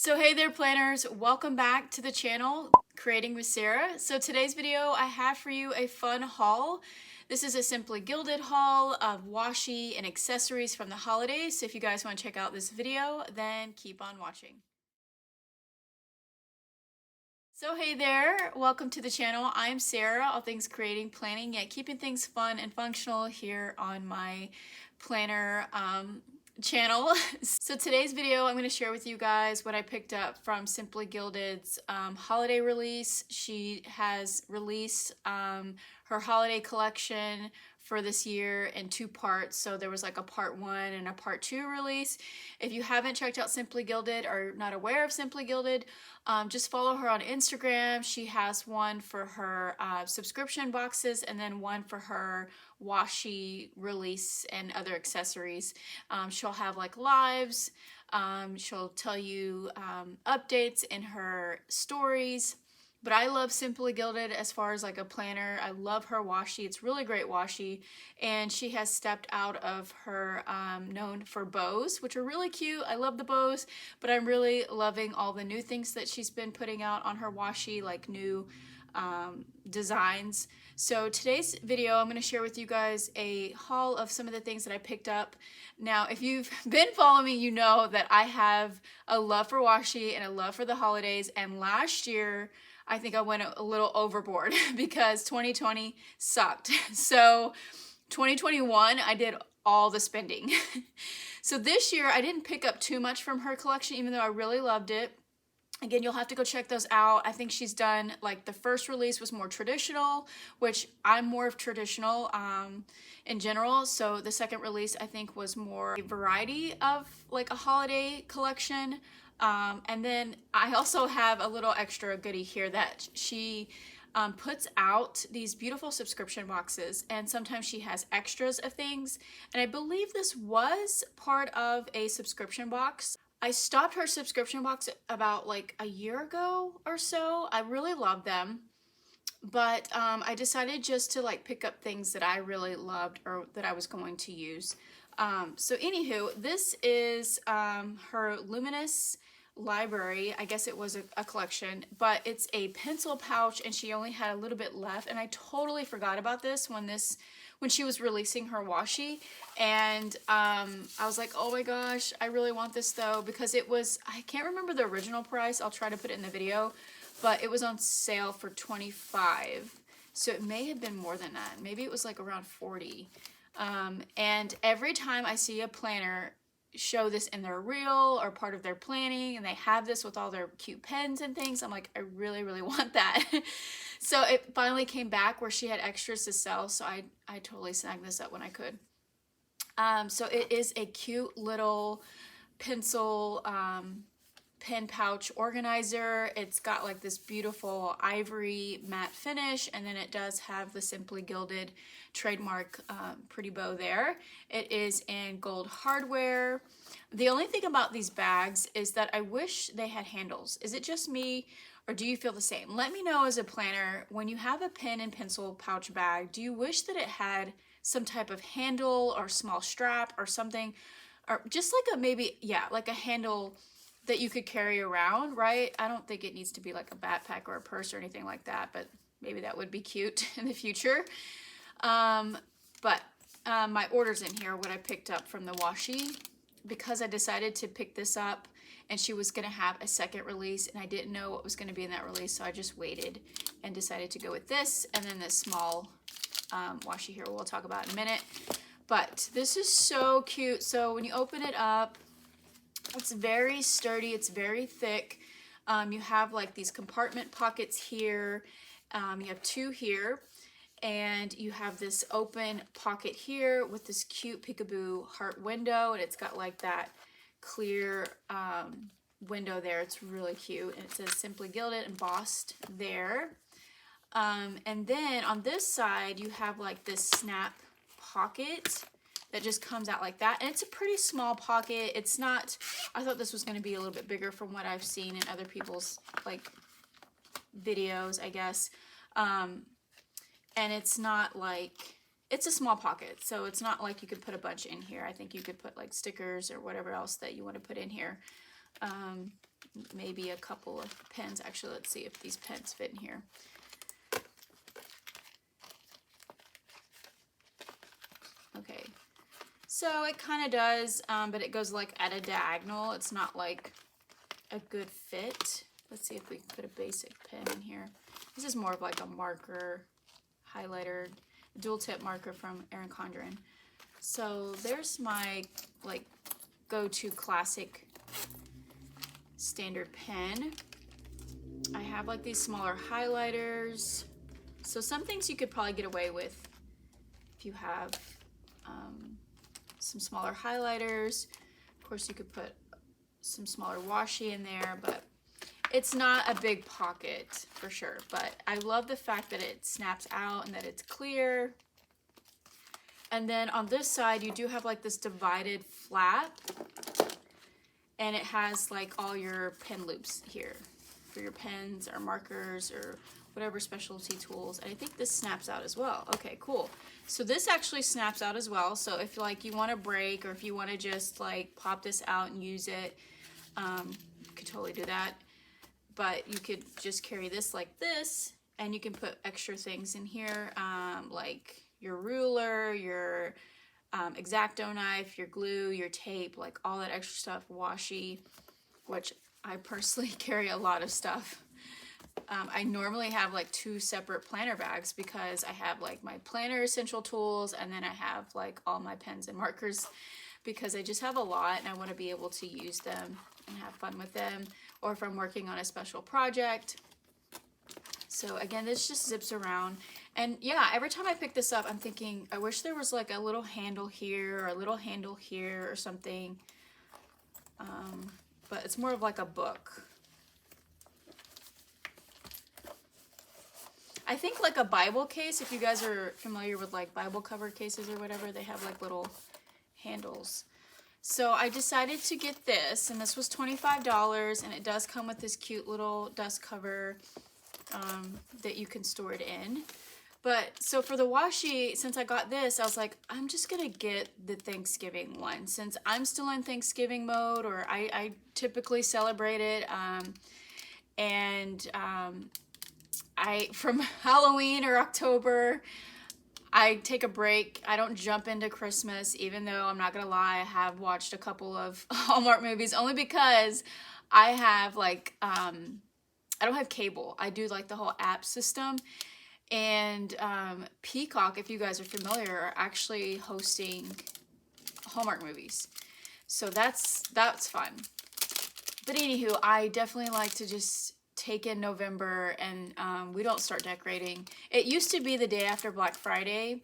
So hey there planners, welcome back to the channel, Creating with Sarah. So today's video I have for you a fun haul. This is a Simply Gilded haul of washi and accessories from the holidays. So if you guys want to check out this video, then keep on watching. So hey there, welcome to the channel. I'm Sarah, all things creating, planning, yet keeping things fun and functional here on my planner channel. So today's video I'm going to share with you guys what I picked up from Simply Gilded's holiday release. She has released her holiday collection for this year in two parts. So there was like a part 1 and a part 2 release. If you haven't checked out Simply Gilded or not aware of Simply Gilded, just follow her on Instagram. She has one for her subscription boxes and then one for her washi release and other accessories. She'll have like lives. She'll tell you updates in her stories. But I love Simply Gilded as far as like a planner. I love her washi. It's really great washi. And she has stepped out of her known for bows, which are really cute. I love the bows, but I'm really loving all the new things that she's been putting out on her washi, like new designs. So today's video, I'm going to share with you guys a haul of some of the things that I picked up. Now, if you've been following me, you know that I have a love for washi and a love for the holidays. And last year, I think I went a little overboard because 2020 sucked. So 2021, I did all the spending. So this year, I didn't pick up too much from her collection, even though I really loved it. Again, you'll have to go check those out. I think she's done, like, the first release was more traditional, which I'm more of traditional in general. So the second release, I think, was more a variety of, like, a holiday collection. And then I also have a little extra goodie here that she puts out these beautiful subscription boxes, and sometimes she has extras of things. And I believe this was part of a subscription box. I stopped her subscription box about like a year ago or so. I really love them, but I decided just to like pick up things that I really loved or that I was going to use. So anywho, this is her Luminous Library. I guess it was a collection, but it's a pencil pouch, and she only had a little bit left, and I totally forgot about this when she was releasing her washi. And I was like, oh my gosh, I really want this though, because it was, I can't remember the original price. I'll try to put it in the video, but it was on sale for $25. So it may have been more than that. Maybe it was like around 40. And every time I see a planner show this in their reel or part of their planning, and they have this with all their cute pens and things, I'm like, I really, really want that. So it finally came back where she had extras to sell, so I totally snagged this up when I could. So it is a cute little pencil pen pouch organizer. It's got like this beautiful ivory matte finish, and then it does have the Simply Gilded trademark pretty bow there. It is in gold hardware. The only thing about these bags is that I wish they had handles. Is it just me, or do you feel the same? Let me know as a planner, when you have a pen and pencil pouch bag, do you wish that it had some type of handle or small strap or something, or just like a maybe, yeah, like a handle that you could carry around, right? I don't think it needs to be like a backpack or a purse or anything like that, but maybe that would be cute in the future. But my orders in here, what I picked up from the washi, because I decided to pick this up and she was going to have a second release, and I didn't know what was going to be in that release, so I just waited and decided to go with this, and then this small washi here we'll talk about in a minute. But this is so cute. So when you open it up, it's very sturdy, it's very thick. You have like these compartment pockets here. You have two here, and you have this open pocket here with this cute peekaboo heart window, and it's got like that clear window there. It's really cute, and it says Simply Gilded embossed there. And then on this side, you have like this snap pocket that just comes out like that, and it's a pretty small pocket. It's not, I thought this was going to be a little bit bigger from what I've seen in other people's like videos, I guess. And it's not like, it's a small pocket, so it's not like you could put a bunch in here. I think you could put like stickers or whatever else that you want to put in here. maybe a couple of pens. Actually, let's see if these pens fit in here. Okay, so it kind of does, but it goes like at a diagonal. It's not like a good fit. Let's see if we can put a basic pen in here. This is more of like a marker, highlighter, dual tip marker from ERIN CONDREN. So there's my like go-to classic standard pen. I have like these smaller highlighters. So some things you could probably get away with if you have some smaller highlighters. Of course, you could put some smaller washi in there, but it's not a big pocket for sure. But I love the fact that it snaps out and that it's clear. And then on this side, you do have like this divided flap, and it has like all your pen loops here for your pens or markers or whatever specialty tools. And I think this snaps out as well. Okay, cool. So this actually snaps out as well. So if like you want to break, or if you want to just like pop this out and use it, you could totally do that. But you could just carry this like this, and you can put extra things in here, like your ruler, your X-Acto knife, your glue, your tape, like all that extra stuff, washi, which I personally carry a lot of stuff. I normally have like 2 separate planner bags because I have like my planner essential tools, and then I have like all my pens and markers, because I just have a lot and I want to be able to use them and have fun with them, or if I'm working on a special project. So again, this just zips around. And yeah, every time I pick this up, I'm thinking, I wish there was like a little handle here or a little handle here or something. But it's more of like a book. I think like a Bible case, if you guys are familiar with like Bible cover cases or whatever, they have like little handles. So I decided to get this, and this was $25, and it does come with this cute little dust cover that you can store it in. But so for the washi, since I got this, I was like, I'm just gonna get the Thanksgiving one, since I'm still in Thanksgiving mode, or I typically celebrate it. From Halloween or October, I take a break. I don't jump into Christmas, even though I'm not gonna lie, I have watched a couple of Hallmark movies, only because I have like, I don't have cable. I do like the whole app system. And Peacock, if you guys are familiar, are actually hosting Hallmark movies. So that's fun. But anywho, I definitely like to just take in November, and we don't start decorating. It used to be the day after Black Friday,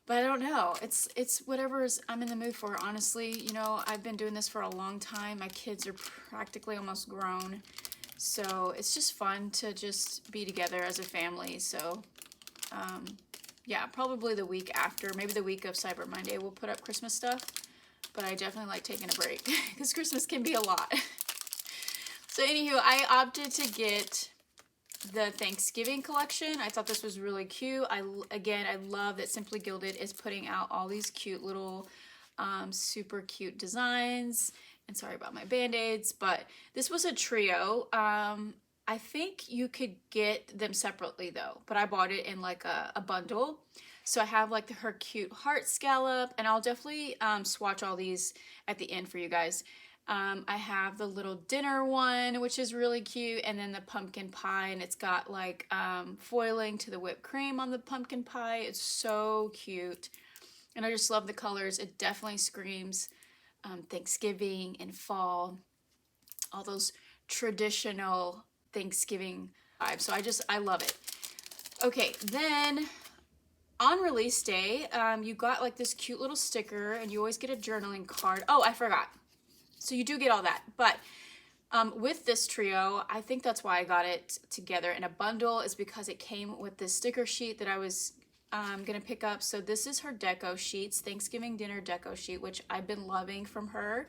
but I don't know. It's whatever I'm in the mood for, honestly. You know, I've been doing this for a long time. My kids are practically almost grown. So it's just fun to just be together as a family. So yeah, probably the week after, maybe the week of Cyber Monday, we'll put up Christmas stuff. But I definitely like taking a break because Christmas can be a lot. So anywho, I opted to get the Thanksgiving collection. I thought this was really cute. Again, I love that Simply Gilded is putting out all these cute little super cute designs. And sorry about my band-aids, but this was a trio. I think you could get them separately though, but I bought it in like a bundle. So I have like her cute heart scallop, and I'll definitely swatch all these at the end for you guys. I have the little dinner one, which is really cute, and then the pumpkin pie, and it's got like foiling to the whipped cream on the pumpkin pie. It's so cute, and I just love the colors. It definitely screams Thanksgiving and fall, all those traditional Thanksgiving vibes. So I love it. Okay, then on release day, you got like this cute little sticker, and you always get a journaling card. Oh, I forgot. So you do get all that, but with this trio, I think that's why I got it together in a bundle, is because it came with this sticker sheet that I was gonna pick up. So this is her deco sheets, Thanksgiving dinner deco sheet, which I've been loving from her.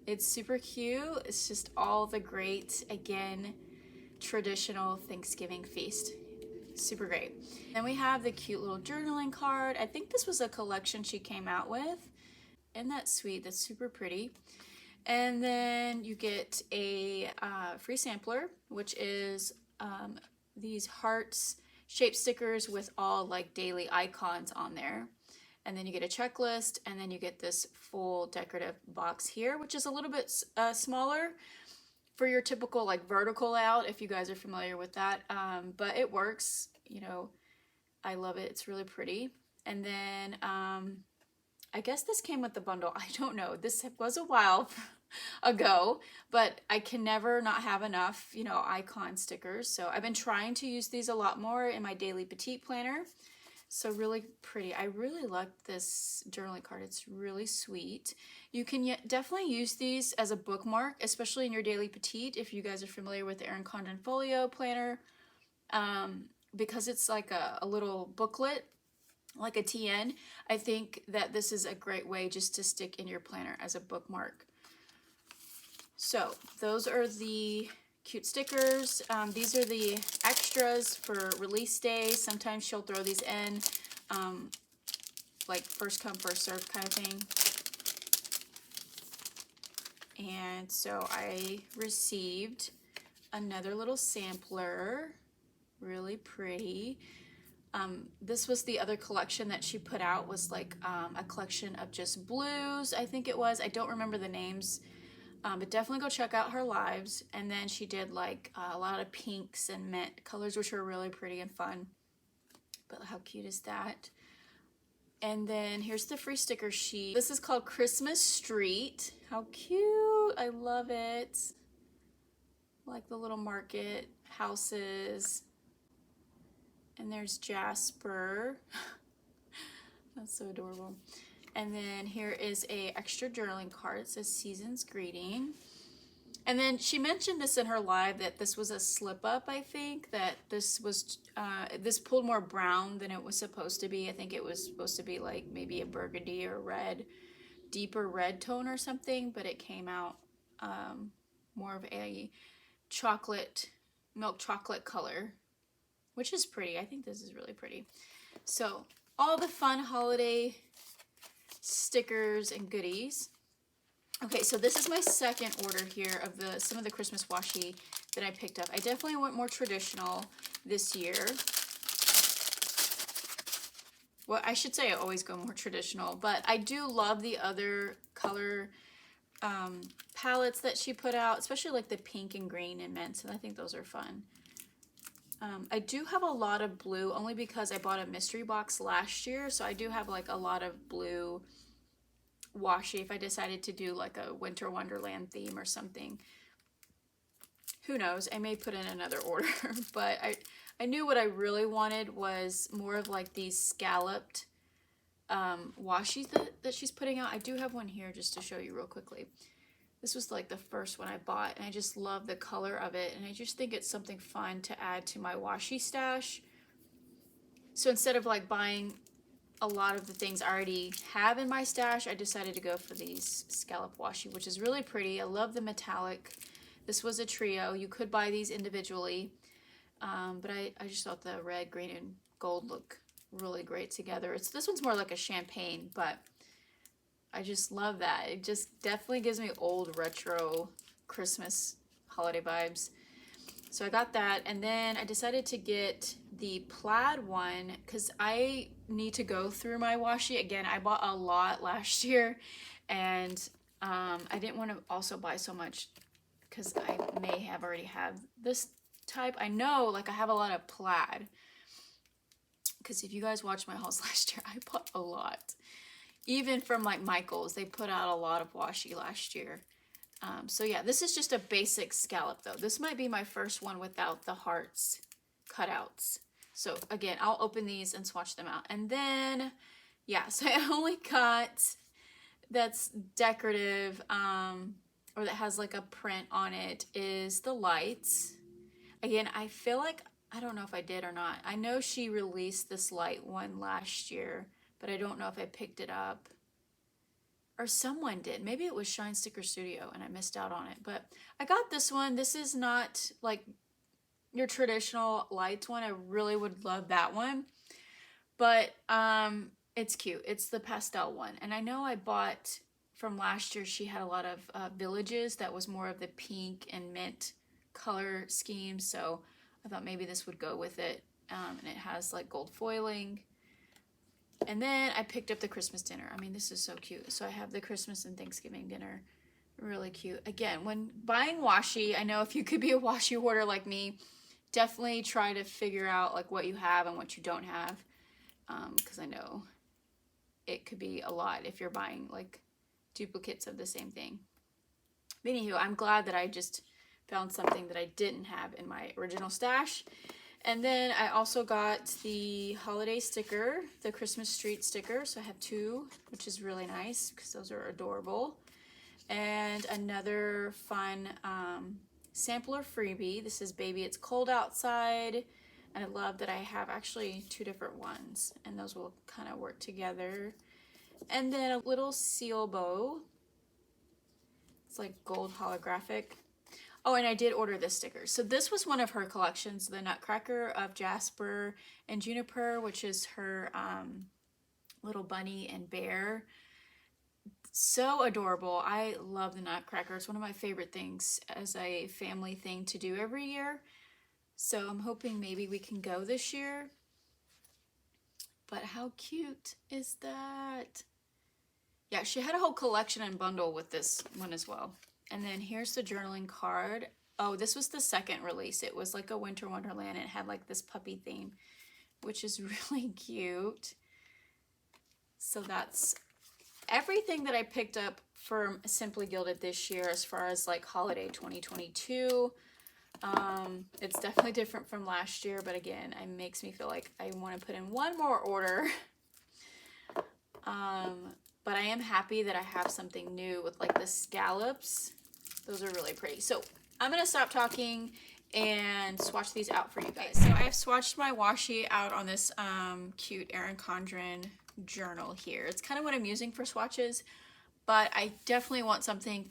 It's super cute. It's just all the great, again, traditional Thanksgiving feast. Super great. Then we have the cute little journaling card. I think this was a collection she came out with. Isn't that sweet? That's super pretty. And then you get a free sampler, which is these hearts shaped stickers with all like daily icons on there. And then you get a checklist, and then you get this full decorative box here, which is a little bit smaller for your typical like vertical layout, if you guys are familiar with that. But it works, you know, I love it. It's really pretty. And then I guess this came with the bundle. I don't know. This was a while ago, but I can never not have enough, you know, icon stickers. So I've been trying to use these a lot more in my daily petite planner. So really pretty. I really like this journaling card. It's really sweet. You can definitely use these as a bookmark, especially in your daily petite, if you guys are familiar with the ERIN CONDREN folio planner, because it's like a little booklet, like a TN. I think that this is a great way just to stick in your planner as a bookmark. So those are the cute stickers. These are the extras for release day. Sometimes she'll throw these in, like first come, first serve kind of thing. And so I received another little sampler, really pretty. This was the other collection that she put out, was like a collection of just blues, I think it was. I don't remember the names. But definitely go check out her lives. And then she did like a lot of pinks and mint colors, which were really pretty and fun. But how cute is that? And then here's the free sticker sheet. This is called Christmas Street. How cute. I love it. Like the little market houses. And there's Jasper. That's so adorable. And then here is a extra journaling card. It says Season's Greeting. And then she mentioned this in her live, that this was a slip up, I think, that this was, this pulled more brown than it was supposed to be. I think it was supposed to be like maybe a burgundy or red, deeper red tone or something, but it came out more of a chocolate, milk chocolate color, which is pretty. I think this is really pretty. So all the fun holiday stickers and goodies. Okay, so this is my second order here of some of the Christmas washi that I picked up. I definitely went more traditional this year. Well, I should say I always go more traditional, but I do love the other color palettes that she put out, especially like the pink and green and mints, and I think those are fun. I do have a lot of blue, only because I bought a mystery box last year, so I do have like a lot of blue washi if I decided to do like a winter wonderland theme or something. Who knows, I may put in another order. But I knew what I really wanted was more of like these scalloped washi that she's putting out. I do have one here just to show you real quickly. This was like the first one I bought, and I just love the color of it, and I just think it's something fun to add to my washi stash. So instead of like buying a lot of the things I already have in my stash, I decided to go for these scallop washi, which is really pretty. I love the metallic. This was a trio. You could buy these individually, but I just thought the red, green, and gold look really great together. This one's more like a champagne, but I just love that. It just definitely gives me old retro Christmas holiday vibes. So I got that, and then I decided to get the plaid one because I need to go through my washi again. I bought a lot last year, and I didn't want to also buy so much because I may have already had this type. I know, like, I have a lot of plaid because if you guys watched my hauls last year, I bought a lot. Even from like Michael's, they put out a lot of washi last year. So yeah, this is just a basic scallop though. This might be my first one without the hearts cutouts. So again, I'll open these and swatch them out. And then, yeah, so I only got that's decorative, or that has like a print on it, is the lights. Again, I feel like, I don't know if I did or not. I know she released this light one last year, but I don't know if I picked it up. Or someone did. Maybe it was Shine Sticker Studio and I missed out on it. But I got this one. This is not like your traditional lights one. I really would love that one. But it's cute. It's the pastel one. And I know I bought from last year, she had a lot of villages that was more of the pink and mint color scheme. So I thought maybe this would go with it. And it has like gold foiling. And then I picked up the Christmas dinner. I mean, this is so cute. So I have the Christmas and Thanksgiving dinner. Really cute. Again, when buying washi, I know if you could be a washi hoarder like me, definitely try to figure out like what you have and what you don't have. Because I know it could be a lot if you're buying like duplicates of the same thing. But anywho, I'm glad that I just found something that I didn't have in my original stash. And then I also got the holiday sticker, the Christmas street sticker. So I have 2, which is really nice because those are adorable. And another fun sampler freebie. This is Baby It's Cold Outside. And I love that I have actually 2 different ones. And those will kind of work together. And then a little seal bow. It's like gold holographic. Oh, and I did order this sticker. So this was one of her collections, the Nutcracker of Jasper and Juniper, which is her little bunny and bear. So adorable. I love the Nutcracker. It's one of my favorite things as a family thing to do every year. So I'm hoping maybe we can go this year. But how cute is that? Yeah, she had a whole collection and bundle with this one as well. And then here's the journaling card. Oh, this was the second release. It was like a winter wonderland. It had like this puppy theme, which is really cute. So that's everything that I picked up from Simply Gilded this year as far as like holiday 2022. It's definitely different from last year, but again, it makes me feel like I want to put in one more order. But I am happy that I have something new with like the scallops. Those are really pretty. So I'm going to stop talking and swatch these out for you guys. So I've swatched my washi out on this cute Erin Condren journal here. It's kind of what I'm using for swatches, but I definitely want something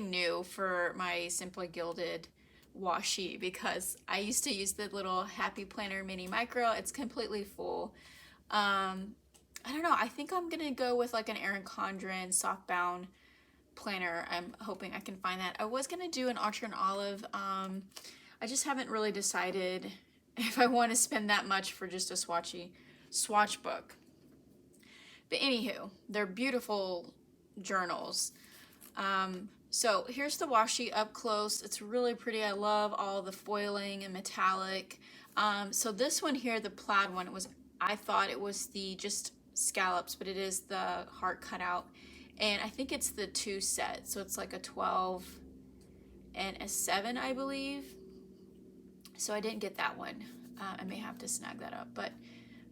new for my Simply Gilded washi because I used to use the little Happy Planner Mini Micro. It's completely full. I don't know. I think I'm going to go with like an Erin Condren softbound planner. I'm hoping I can find that. I was going to do an Orchard and Olive. I just haven't really decided if I want to spend that much for just a swatch book. But anywho, they're beautiful journals. So here's the washi up close. It's really pretty. I love all the foiling and metallic. So this one here, the plaid one, I thought it was the just scallops, but it is the heart cutout, and I think it's the 2 set, so it's like a 12 and a 7, I believe. So I didn't get that one. I may have to snag that up, but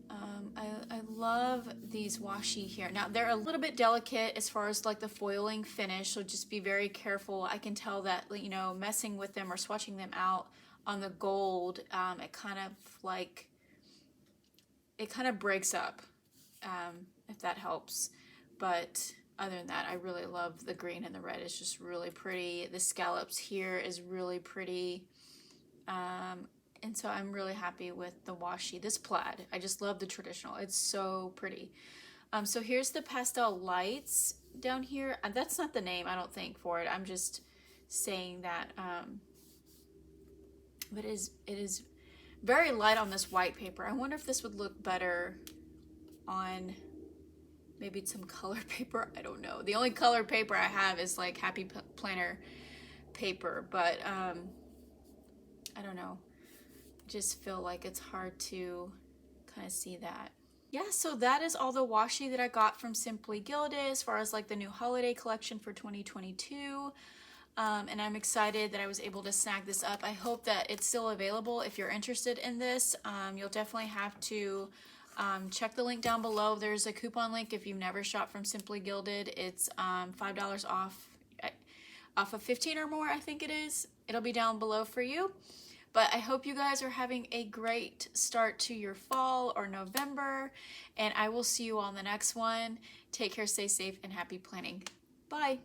I love these washi here. Now they're a little bit delicate as far as like the foiling finish, so just be very careful. I can tell that, you know, messing with them or swatching them out on the gold, it kind of breaks up, if that helps. But other than that, I really love the green and the red. It's just really pretty. The scallops here is really pretty. And so I'm really happy with the washi. This plaid, I just love the traditional. It's so pretty. So here's the pastel lights down here. That's not the name, I don't think, for it. I'm just saying that. But it is very light on this white paper. I wonder if this would look better on maybe some color paper. I don't know. The only color paper I have is like Happy Planner paper, but I don't know. I just feel like it's hard to kind of see that. Yeah, so that is all the washi that I got from Simply Gilded as far as like the new holiday collection for 2022. And I'm excited that I was able to snag this up. I hope that it's still available. If you're interested in this, you'll definitely have to check the link down below. There's a coupon link if you've never shopped from Simply Gilded. It's $5 off of 15 or more, I think it is. It'll be down below for you. But I hope you guys are having a great start to your fall or November, and I will see you on the next one. Take care, stay safe, and happy planning. Bye.